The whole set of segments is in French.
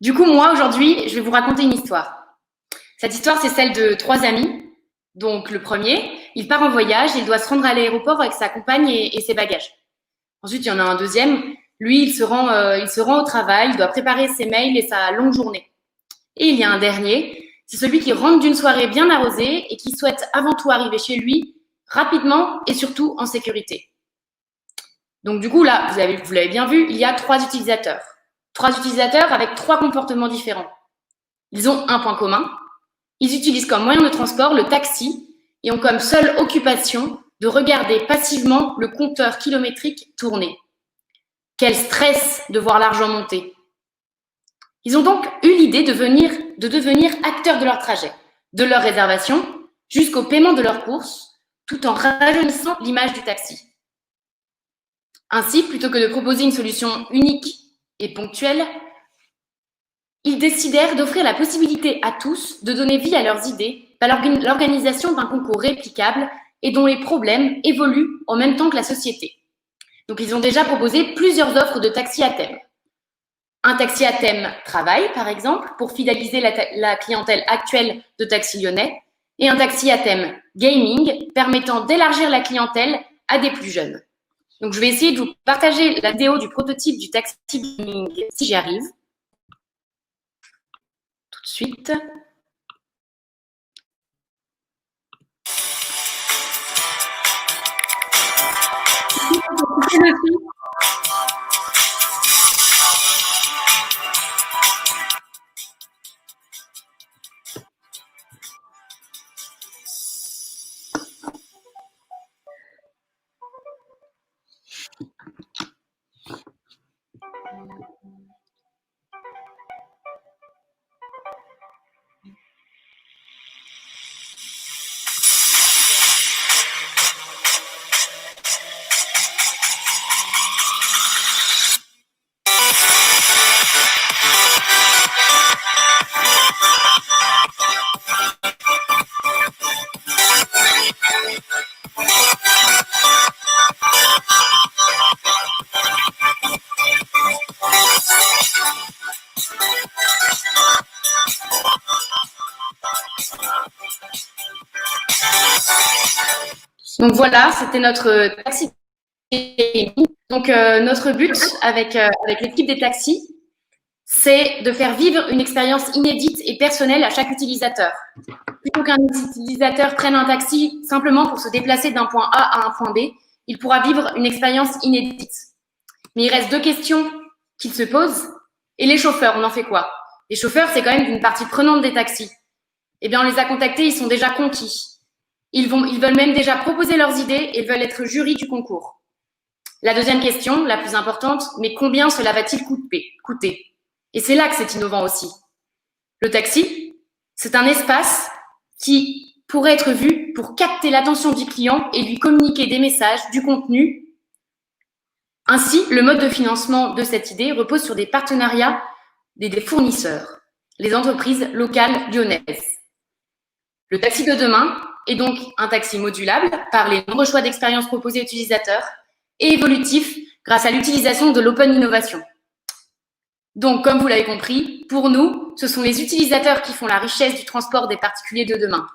Du coup, moi, aujourd'hui, je vais vous raconter une histoire. Cette histoire, c'est celle de trois amis. Donc, le premier, il part en voyage et il doit se rendre à l'aéroport avec sa compagne et ses bagages. Ensuite, il y en a un deuxième. Lui, il se rend au travail, il doit préparer ses mails et sa longue journée. Et il y a un dernier, c'est celui qui rentre d'une soirée bien arrosée et qui souhaite avant tout arriver chez lui rapidement et surtout en sécurité. Donc, du coup, là, vous l'avez bien vu, il y a trois utilisateurs. Trois utilisateurs avec trois comportements différents. Ils ont un point commun. Ils utilisent comme moyen de transport le taxi et ont comme seule occupation de regarder passivement le compteur kilométrique tourner. Quel stress de voir l'argent monter. Ils ont donc eu l'idée de devenir acteurs de leur trajet, de leur réservation jusqu'au paiement de leurs courses, tout en rajeunissant l'image du taxi. Ainsi, plutôt que de proposer une solution unique et ponctuelle, ils décidèrent d'offrir la possibilité à tous de donner vie à leurs idées par l'organisation d'un concours réplicable et dont les problèmes évoluent en même temps que la société. Donc, ils ont déjà proposé plusieurs offres de taxi à thème. Un taxi à thème travail, par exemple, pour fidéliser la clientèle actuelle de Taxi Lyonnais, et un taxi à thème gaming, permettant d'élargir la clientèle à des plus jeunes. Donc, je vais essayer de vous partager la vidéo du prototype du taxi gaming, si j'y arrive. Tout de suite. Donc voilà, c'était notre taxi. Donc notre but avec l'équipe des taxis, c'est de faire vivre une expérience inédite et personnelle à chaque utilisateur. Plutôt qu'un utilisateur prenne un taxi simplement pour se déplacer d'un point A à un point B, il pourra vivre une expérience inédite. Mais il reste deux questions qu'il se pose. Et les chauffeurs, on en fait quoi? Les chauffeurs, c'est quand même une partie prenante des taxis. Eh bien, on les a contactés, ils sont déjà conquis. Ils veulent même déjà proposer leurs idées et veulent être jury du concours. La deuxième question, la plus importante, mais combien cela va-t-il coûter? Et c'est là que c'est innovant aussi. Le taxi, c'est un espace qui pourrait être vu pour capter l'attention du client et lui communiquer des messages, du contenu. Ainsi, le mode de financement de cette idée repose sur des partenariats des fournisseurs, les entreprises locales lyonnaises. Le taxi de demain est donc un taxi modulable par les nombreux choix d'expériences proposés aux utilisateurs et évolutif grâce à l'utilisation de l'open innovation. Donc, comme vous l'avez compris, pour nous, ce sont les utilisateurs qui font la richesse du transport des particuliers de demain.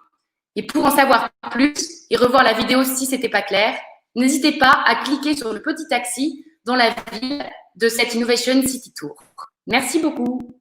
Et pour en savoir plus et revoir la vidéo si ce n'était pas clair, n'hésitez pas à cliquer sur le petit taxi dans la ville de cette Innovation City Tour. Merci beaucoup.